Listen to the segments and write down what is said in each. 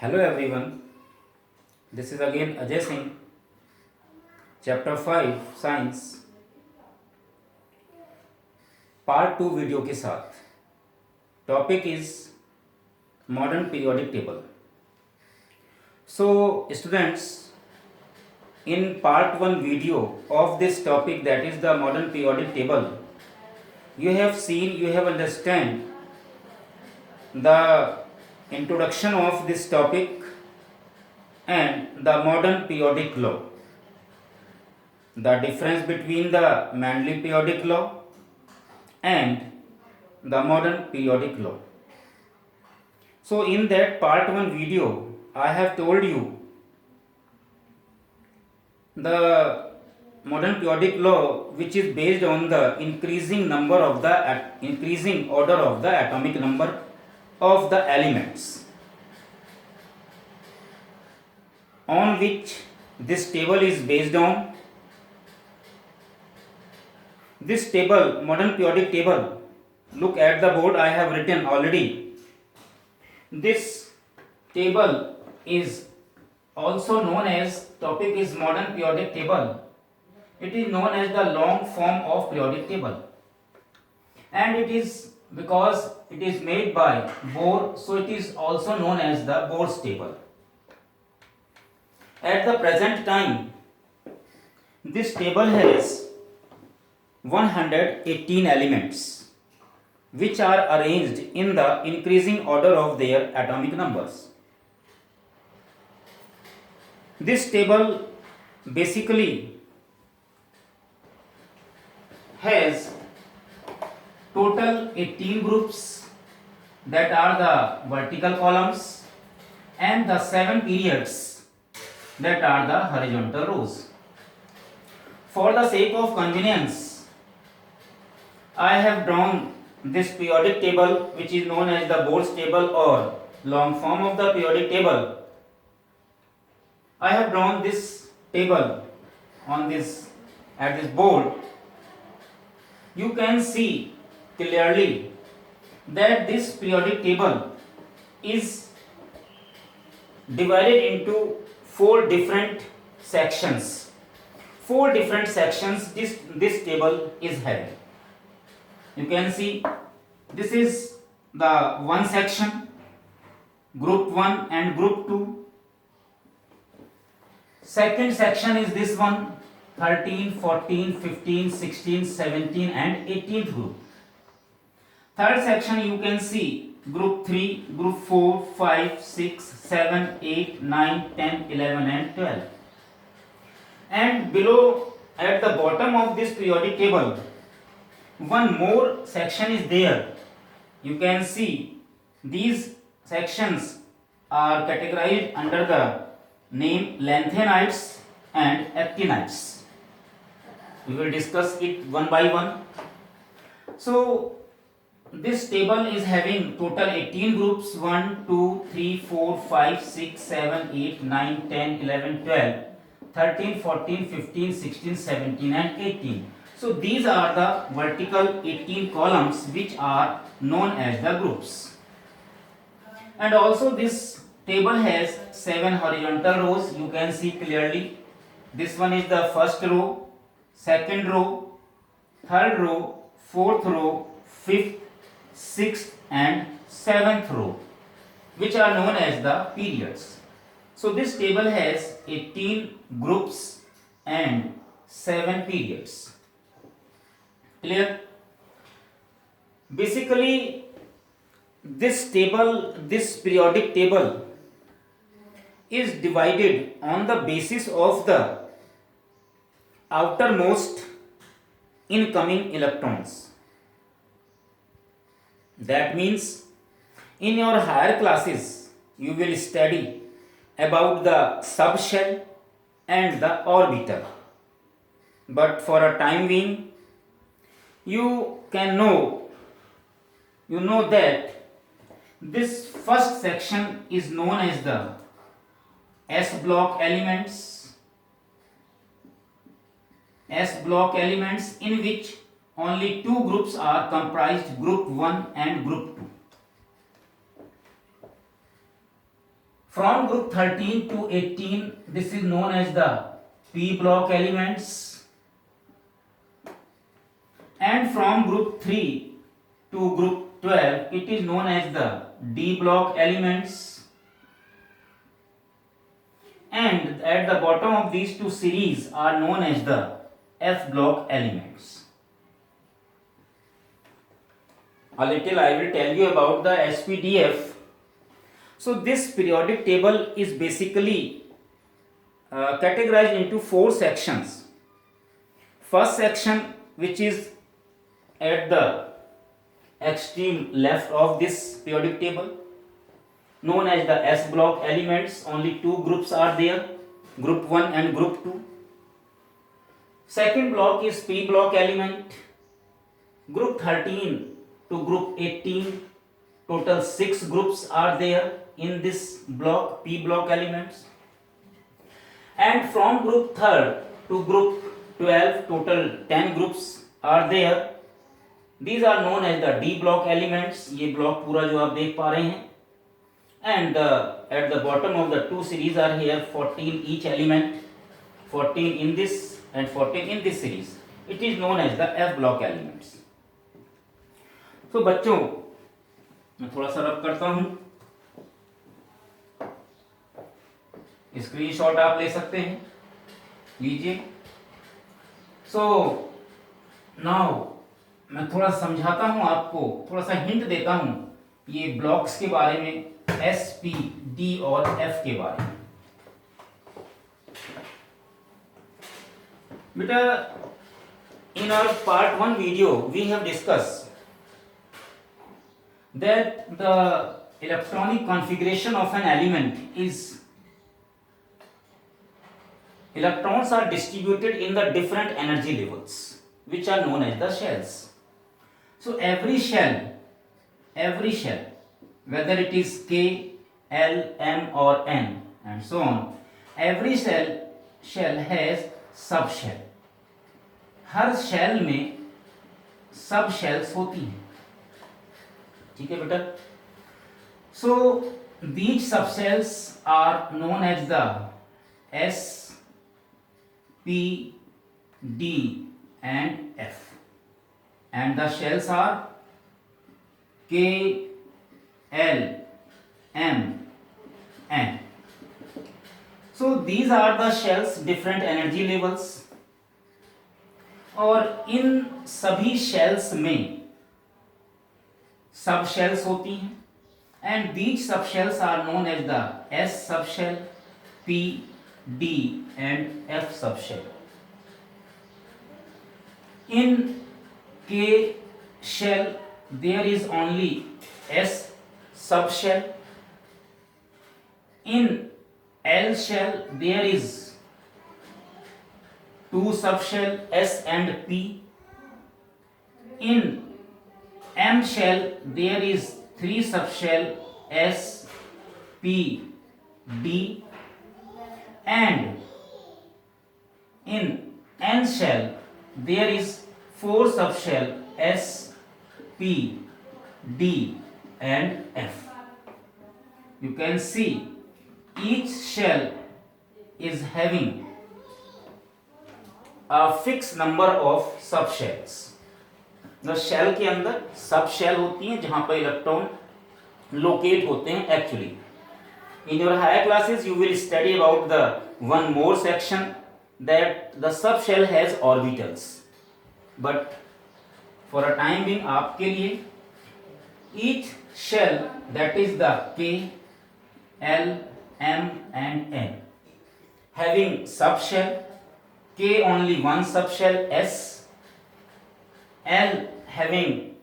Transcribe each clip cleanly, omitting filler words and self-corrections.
Hello everyone, this is again Ajay Singh, chapter 5 science part 2 video के साथ। Topic is modern periodic table. So students, in part 1 video of this topic, that is the modern periodic table, you have understand the introduction of this topic and the modern periodic law, the difference between the Manley periodic law and the modern periodic law. So in that part 1 video I have told you the modern periodic law, which is based on the increasing order of the atomic number of the elements, on which this table is based on. This table, modern periodic table, look at the board, I have written already. This table is also known as, topic is modern periodic table. It is known as the long form of periodic table, and it is because it is made by Bohr, so it is also known as the Bohr's table. At the present time, this table has 118 elements which are arranged in the increasing order of their atomic numbers. This table basically has total 18 groups, that are the vertical columns, and the 7 periods, that are the horizontal rows. For the sake of convenience, I have drawn this periodic table, which is known as the Bohr's table or long form of the periodic table. I have drawn this table at this board. You can see clearly that this periodic table is divided into 4 different sections. 4 different sections this table is having. You can see this is the one section, group 1 and group 2. Second section is this one, 13, 14, 15, 16, 17 and 18th group. Third section you can see group 3, group 4, 5, 6, 7, 8, 9, 10, 11 and 12. And below, at the bottom of this periodic table, one more section is there. You can see these sections are categorized under the name lanthanides and actinides. We will discuss it one by one. So this table is having total 18 groups, 1, 2, 3, 4, 5, 6, 7, 8, 9, 10, 11, 12, 13, 14, 15, 16, 17 and 18. So these are the vertical 18 columns which are known as the groups. And also this table has 7 horizontal rows. You can see clearly. This one is the first row, second row, third row, fourth row, fifth, sixth and seventh row, which are known as the periods. So this table has 18 groups and 7 periods. Clear? Basically, this periodic table is divided on the basis of the outermost incoming electrons. That means in your higher classes you will study about the subshell and the orbital, but for a time being you know that this first section is known as the S block elements, in which only 2 groups are comprised, group 1 and group 2. From group 13 to 18, this is known as the p block elements, and from group 3 to group 12, it is known as the d block elements, and at the bottom of these two series are known as the f block elements. A little I will tell you about the SPDF. So this periodic table is basically categorized into 4 sections. First section, which is at the extreme left of this periodic table, known as the S block elements. Only 2 groups are there, group 1 and group 2. Second block is P block element, group 13 to group 18, total 6 groups are there in this block, P block elements. And from group 3rd to group 12, total 10 groups are there. These are known as the D block elements. ये block पूरा जो आप देख पा रहे हैं. And at the bottom of the 2 series are here 14 each element, 14 in this and 14 in this series. It is known as the F block elements. So बच्चों, मैं थोड़ा सा रब करता हूँ. स्क्रीनशॉट आप ले सकते हैं, लीजिए. सो नाउ मैं थोड़ा समझाता हूं आपको, थोड़ा सा हिंट देता हूं ये ब्लॉक्स के बारे में, एस, पी, डी और एफ के बारे में. बेटा, in our part 1 video we have discuss that the electronic configuration of an element is, electrons are distributed in the different energy levels which are known as the shells. So every shell, whether it is K, L, M or N and so on, every shell has subshell. हर shell में सब shells होती हैं. ठीक है बेटा. So these subcells are known as the S, P, D and F, and the shells are K, L, M, N. So these are the shells, different energy levels, और इन सभी शेल्स में सब शेल्स होती हैं, and these subshells are known as the S subshell, P, D and F subshell. In K shell there is only S subshell. In L shell there is 2 subshell, S and P. In M shell there is 3 subshell, S, P, D, and in N shell there is 4 subshell, S, P, D and F. You can see each shell is having a fixed number of subshells. The shell के अंदर सब shell होती हैं जहां पर electron locate होते हैं. Actually in your higher classes you will study about the one more section that the subshell has orbitals, but for a time being आपके लिए each shell, that is the K, L, M and N, having subshell. K only one subshell, S, L having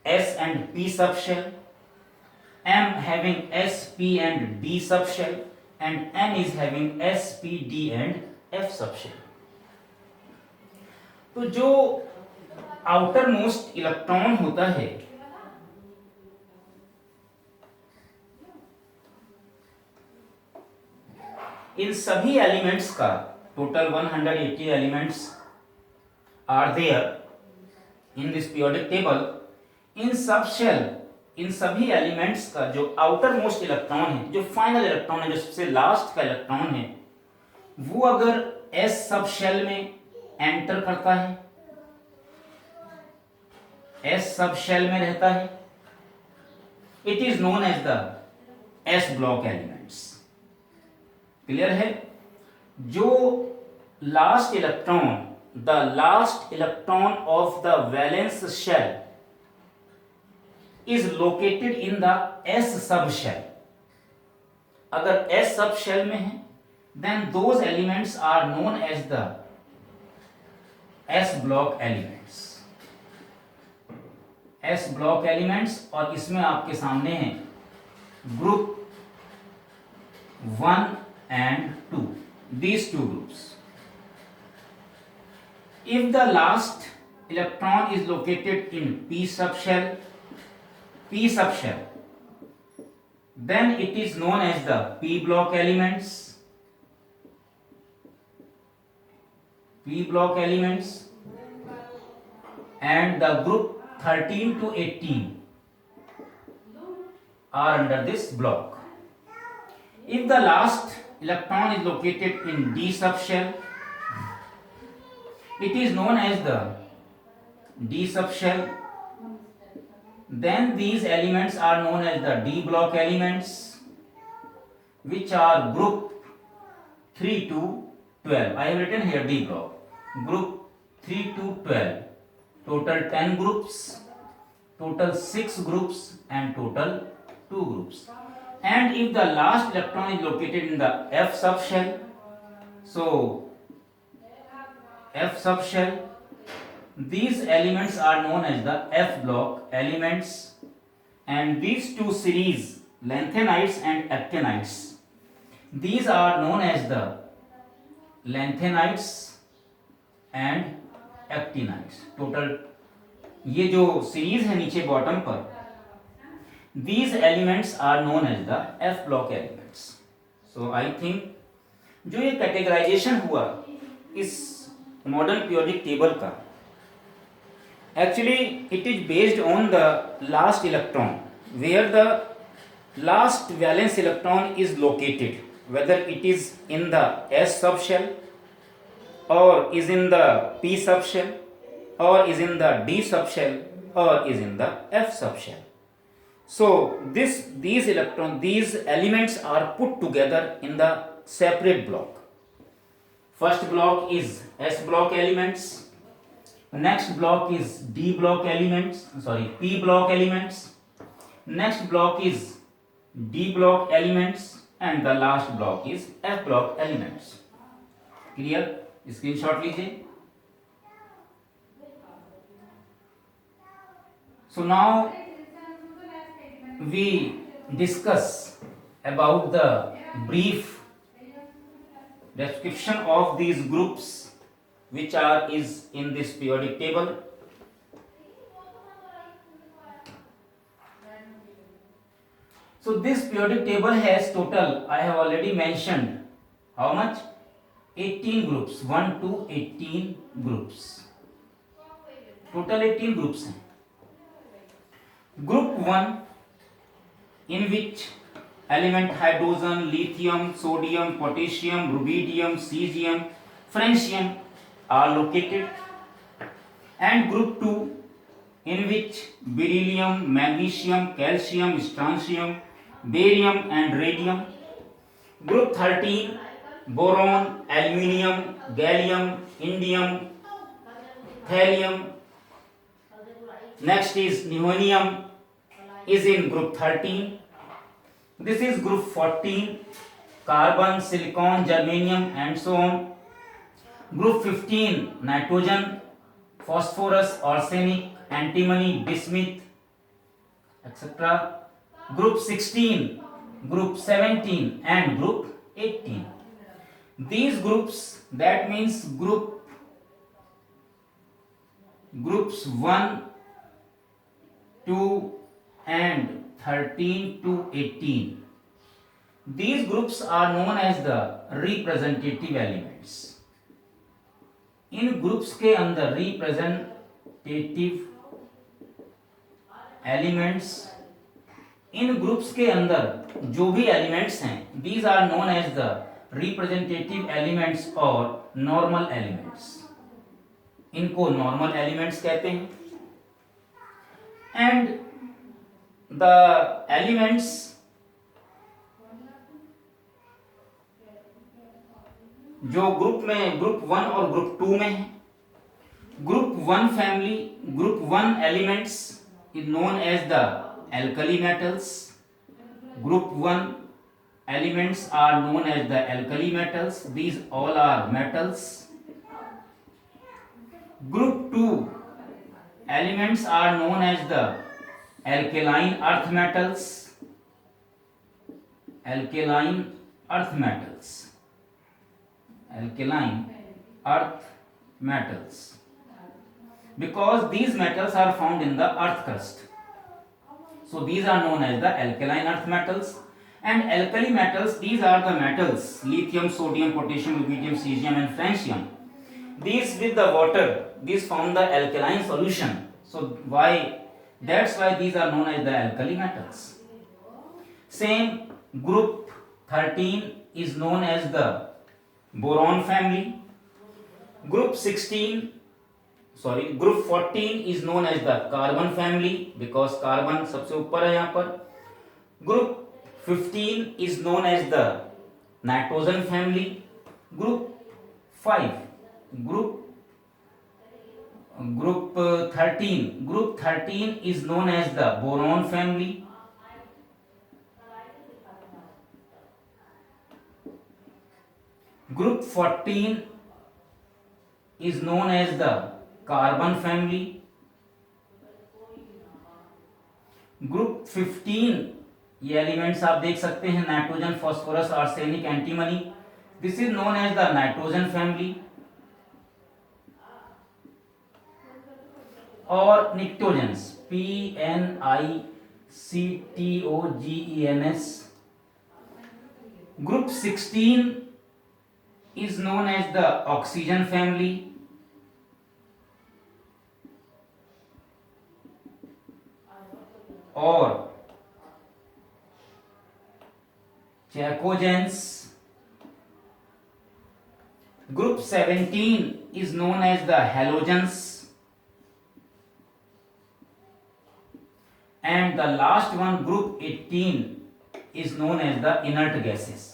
S and P subshell, M having S, P and D subshell, and N is having S, P, D and F subshell. तो जो outer most electron होता है इन सभी elements का, total 180 elements are there in this periodic table. In subshell इन सभी elements का जो आउटर मोस्ट इलेक्ट्रॉन है, जो फाइनल इलेक्ट्रॉन है, जो सबसे लास्ट का इलेक्ट्रॉन है, वो अगर एस सब शेल में एंटर करता है, एस सब शेल में रहता है, it is known as the S block elements. Clear है? जो last electron, the last electron of the valence shell is located in the S subshell. अगर S subshell में है, then those elements are known as the S block elements. S block elements, और इसमें आपके सामने है group 1 and 2, these two groups. If the last electron is located in p subshell, then it is known as the p block elements. And the group 13 to 18 are under this block. If the last electron is located in d subshell, it is known as the d subshell. Then these elements are known as the d block elements, which are group 3 to 12. I have written here d block. Group 3 to 12. Total 10 groups, total 6 groups, and total 2 groups. And if the last electron is located in the f subshell, so f subshell, these elements are known as the f block elements, and these two series, lanthanides and actinides, these are known as the lanthanides and actinides. Total ये जो series है नीचे bottom पर, these elements are known as the f block elements. So I think जो ये categorisation हुआ इस modern periodic table का, actually it is based on the last electron, where the last valence electron is located, whether it is in the s subshell or is in the p subshell or is in the d subshell or is in the f subshell. So these elements are put together in the separate block. First block is s block elements, next block is p block elements, next block is d block elements, and the last block is f block elements. Clear? Screenshot लीजिए. So now we discuss about the brief description of these groups which is in this periodic table. So this periodic table has total, I have already mentioned, how much? 18 groups, 1 to 18 groups. Total 18 groups हैं. Group 1, in which element hydrogen, lithium, sodium, potassium, rubidium, cesium, francium are located. And group 2, in which beryllium, magnesium, calcium, strontium, barium and radium. Group 13, boron, aluminium, gallium, indium, thallium. Next is neodymium, is in group 13. This is group 14, carbon, silicon, germanium and so on. Group 15, nitrogen, phosphorus, arsenic, antimony, bismuth, etc. Group 16, group 17 and group 18. These groups, that means groups 1, 2 and 13 to 18. These groups are known as the representative elements. In groups के अंदर representative elements in groups के अंदर जो भी elements हैं, these are known as the representative elements और normal elements. इनको normal elements कहते हैं। एंड द एलिमेंट्स जो ग्रुप में, ग्रुप 1 और ग्रुप 2 में है, group 1 family, group 1 elements is known as the alkali metals. Group 1 elements are known as the alkali metals. These all are metals. Group 2 elements are known as the alkaline earth metals. Alkaline earth metals. Alkaline earth metals. Because these metals are found in the earth crust. So these are known as the alkaline earth metals. And alkali metals, these are the metals lithium, sodium, potassium, rubidium, cesium and francium. These with the water, these form the alkaline solution. So that's why these are known as the alkali metals. Same group 13 is known as the boron family. Group 14 is known as the carbon family because carbon सबसे ऊपर है यहाँ पर. Group 15 is known as the nitrogen family. Group 13 is known as the boron family. Group 14 is known as the carbon family. Group 15 ये elements आप देख सकते हैं, nitrogen, phosphorus, arsenic, antimony. This is known as the nitrogen family. और pnictogens, PNICTOGENS. Group 16 is known as the oxygen family. और chalcogens. Group 17 is known as the halogens. And the last one, group 18, is known as the inert gases.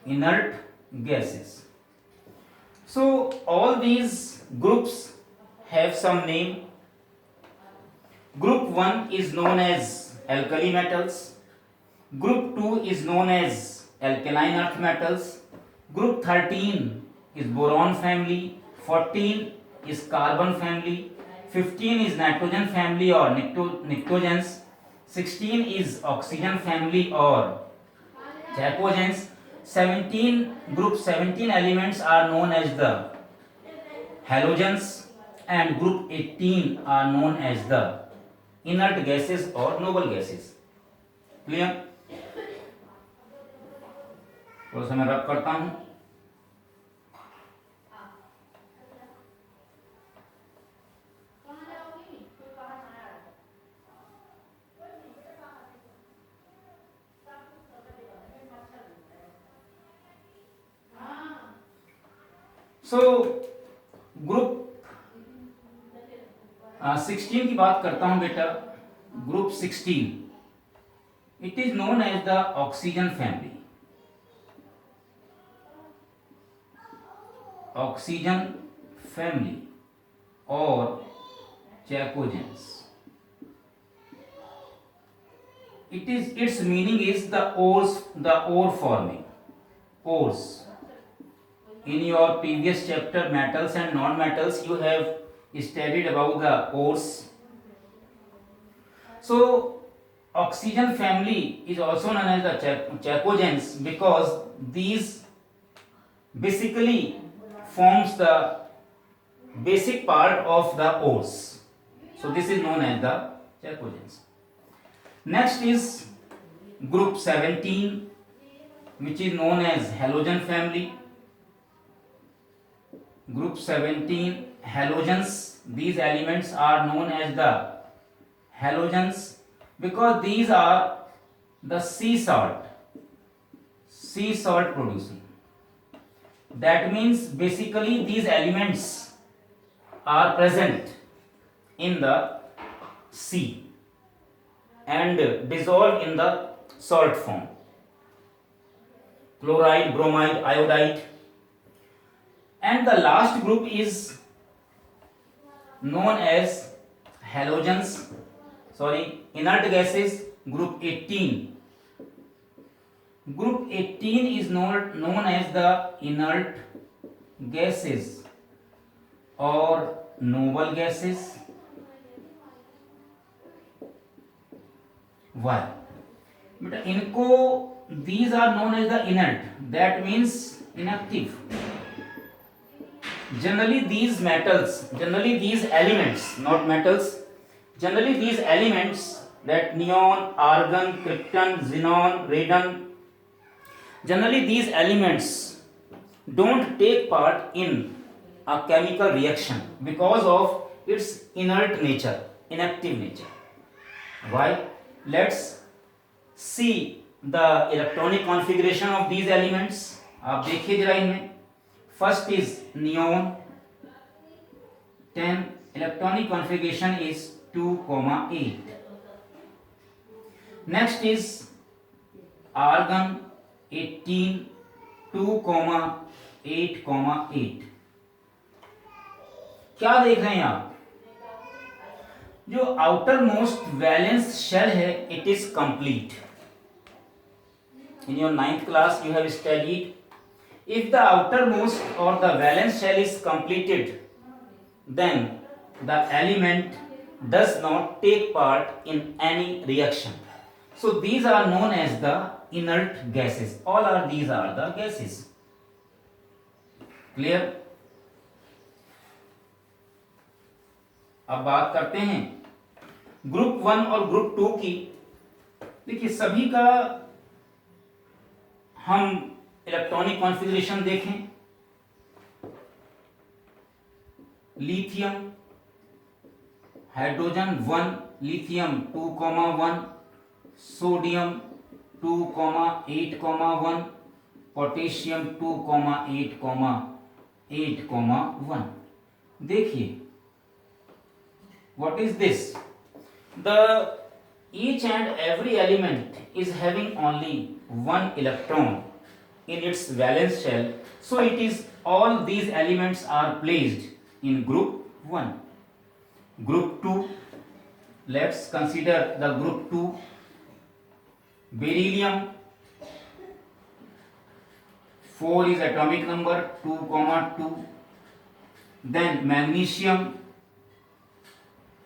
Inert gases. So all these groups have some name. Group 1 is known as alkali metals. Group 2 is known as alkaline earth metals. Group 13 is boron family. 14 is carbon family. 15 is nitrogen family or nitrogens. 16 is oxygen family or chatogens. 17 group 17 elements are known as the halogens and group 18 are known as the inert gases or noble gases. Clear? थोड़ा सा मैं रब करता हूं. So group 16 की बात करता हूं बेटा. Group 16 it is known as the oxygen family. Oxygen family और chalcogens. its meaning is the ore forming. Ores. In your previous chapter metals and non-metals you have studied about the ores. So oxygen family is also known as the chalcogens because these basically forms the basic part of the ores. So this is known as the chalcogens. Next is group 17 which is known as halogen family. Group 17 halogens. These elements are known as the halogens because these are the sea salt producing. That means basically these elements are present in the sea and dissolve in the salt form. Chloride, bromide, iodide. And the last group is known as inert gases, group 18. Group 18 is known as the inert gases or noble gases. Why? But these are known as the inert, that means inactive. Generally these elements, not metals, generally these elements, that neon, argon, krypton, xenon, radon, generally these elements don't take part in a chemical reaction because of its inert nature, inactive nature. Why? Let's see the electronic configuration of these elements. आप देखिए जरा इनमें. First is neon, 10. Electronic configuration is 2,8. Next is argon, 18, 2,8,8. क्या देख रहे हैं आप? जो आउटर मोस्ट वैलेंस शेल है, it is complete. In your 9th class you have studied, if the outermost or the valence shell is completed, then the element does not take part in any reaction. So these are known as the inert gases. These are the gases. Clear? अब बात करते हैं group 1 और group 2 की. देखिए सभी का हम इलेक्ट्रॉनिक कॉन्फ़िगरेशन देखें. Lithium, hydrogen 1, lithium 2,1, sodium 2,8,1, potassium 2,8,8,1. देखिए what is this? Each and every element is having only one electron in its valence shell, so all these elements are placed in group 1. Group 2, let's consider the group 2. Beryllium, 4 is atomic number, 2,2. Then magnesium,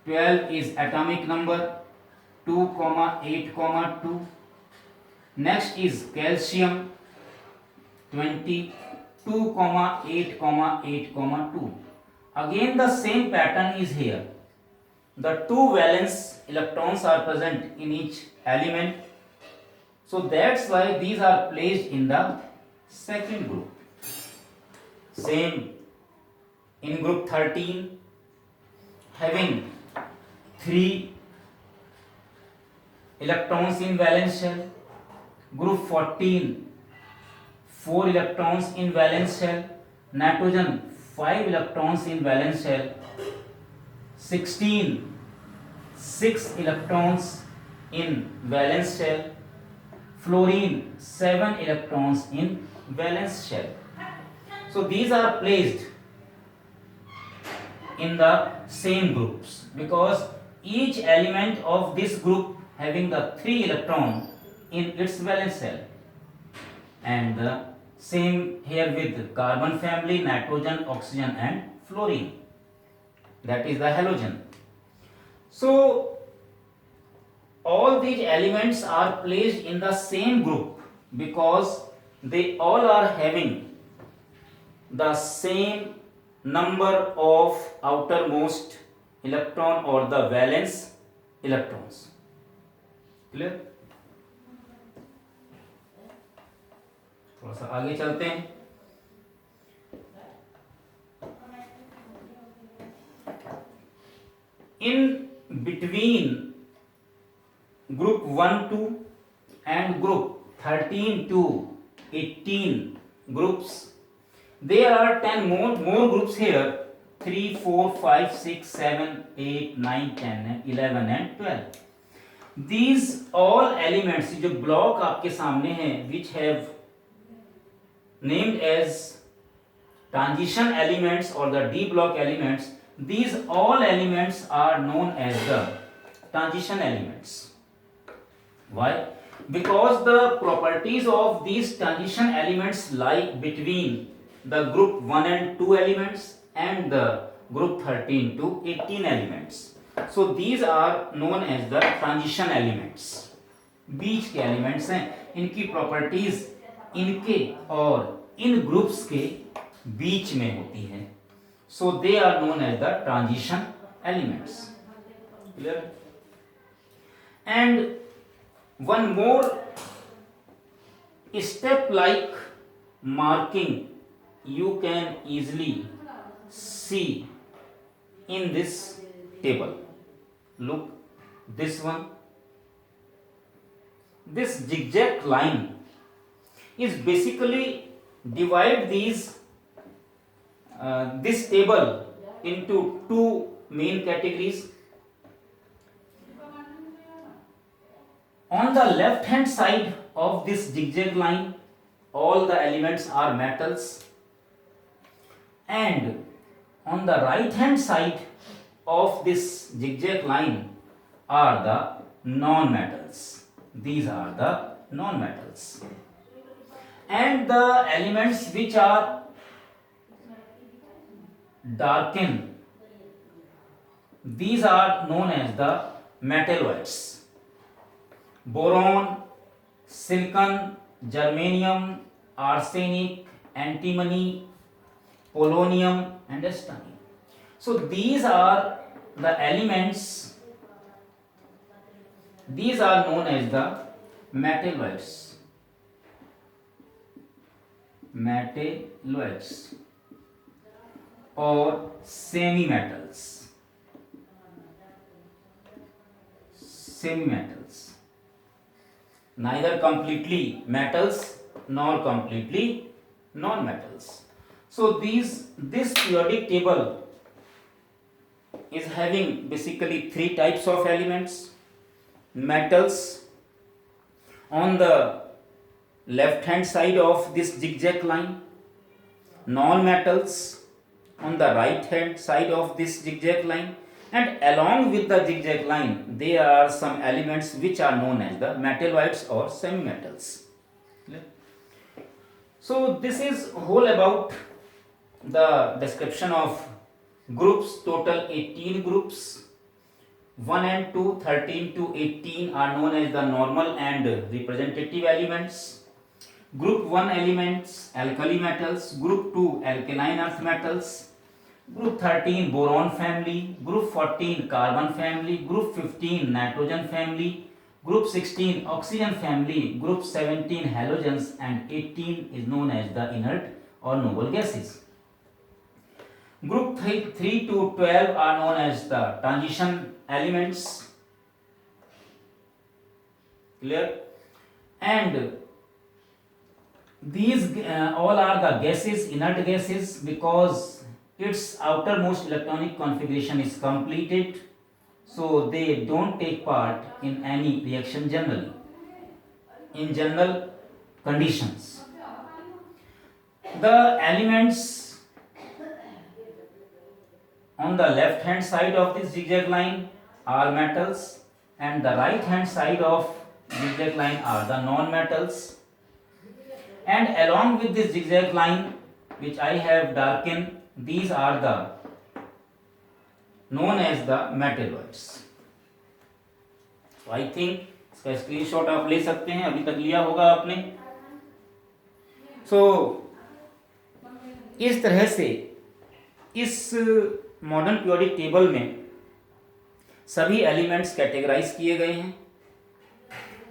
12 is atomic number, 2,8,2. Next is calcium, 20, 2,8,8,2. Again the same pattern is here. The 2 valence electrons are present in each element, so that's why these are placed in the second group. Same in group 13, having 3 electrons in valence shell. Group 14, 4 electrons in valence shell. Nitrogen, 5 electrons in valence shell. 16, 6 electrons in valence shell. Fluorine, 7 electrons in valence shell. So these are placed in the same groups because each element of this group having the 3 electron in its valence shell. And the same here with carbon family, nitrogen, oxygen and fluorine, that is the halogen. So all these elements are placed in the same group because they all are having the same number of outermost electron or the valence electrons. Clear? थोड़ा सा आगे चलते हैं. In between group 1 to and group 13 to 18 groups. There are 10 more groups here. 3, 4, 5, 6, 7, 8, 9, 10, 11 and 12. These all elements जो block आपके सामने हैं which have named as transition elements or the D block elements, these all elements are known as the transition elements. Why? Because the properties of these transition elements lie between the group 1 and 2 elements and the group 13 to 18 elements. So these are known as the transition elements. बीच के elements हैं, इनकी properties इनके और इन groups के बीच में होती है. So they are known as the transition elements. Clear? And one more step like marking you can easily see in this table. Look, this one, this zigzag line is basically divide this table into two main categories. On the left hand side of this zigzag line, all the elements are metals, and on the right hand side of this zigzag line are the non-metals. These are the non-metals. And the elements which are darkened, these are known as the metalloids. Boron, silicon, germanium, arsenic, antimony, polonium and strontium. So these are the elements, these are known as the metalloids. Metalloids or semi-metals. Semi-metals. Neither completely metals nor completely non-metals. So this periodic table is having basically three types of elements. Metals on the left hand side of this zigzag line, non-metals on the right hand side of this zigzag line, and along with the zigzag line there are some elements which are known as the metalloids or semi-metals. So this is whole about the description of groups. Total 18 groups. 1 and 2, 13 to 18 are known as the normal and representative elements. Group 1 elements, alkali metals. Group 2, alkaline earth metals. Group 13, boron family. Group 14, carbon family. Group 15, nitrogen family. Group 16, oxygen family. Group 17, halogens, and 18 is known as the inert or noble gases. Group 3 to 12 are known as the transition elements. Clear? And these all are the gases, inert gases, because its outermost electronic configuration is completed, so they don't take part in any reaction generally, in general conditions. The elements on the left hand side of this zigzag line are metals, and the right hand side of zigzag line are the non-metals, and along with this zigzag line which I have darkened, these are the known as the metalloids. So I think इसका screenshot आप ले सकते हैं, अभी तक लिया होगा आपने. So इस तरह से इस मॉडर्न पीरियोडिक टेबल में सभी एलिमेंट्स कैटेगराइज किए गए हैं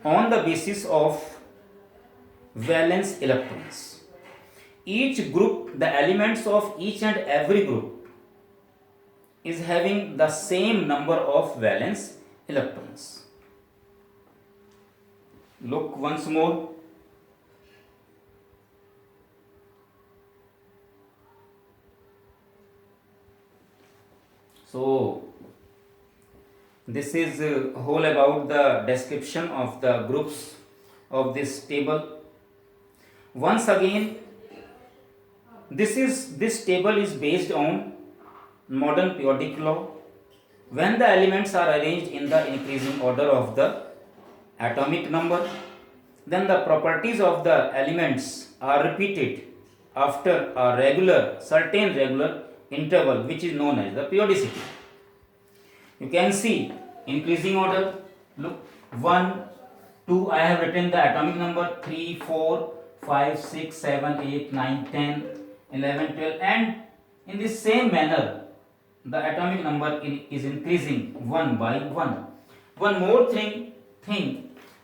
on the basis of valence electrons. Each group, the elements of each and every group is having the same number of valence electrons. Look once more. So this is whole about the description of the groups of this table. Once again, this table is based on modern periodic law. When the elements are arranged in the increasing order of the atomic number, then the properties of the elements are repeated after a certain regular interval, which is known as the periodicity. You can see increasing order. Look, 1, 2, I have written the atomic number, 3, 4, 5, 6, 7, 8, 9, 10, 11, 12, and in the same manner the atomic number is increasing one by one. One more thing,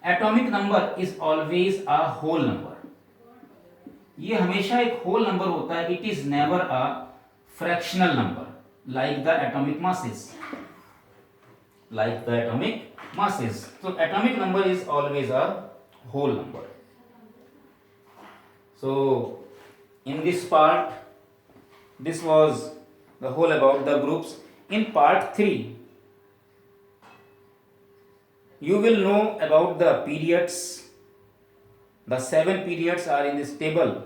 atomic number is always a whole number. ये हमेशा एक whole number होता है. It is never a fractional number like the atomic masses. So atomic number is always a whole number. So in this part, this was the whole about the groups. In part 3, you will know about the periods. The 7 periods are in this table,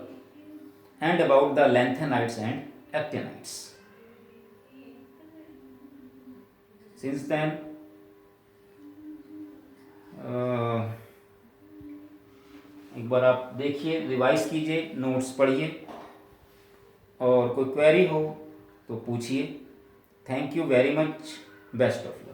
and about the lanthanides and actinides. Since then, एक बार आप देखिए, revise कीजिए, notes पढ़िए, और कोई query हो तो पूछिए. Thank you very much. Best of luck.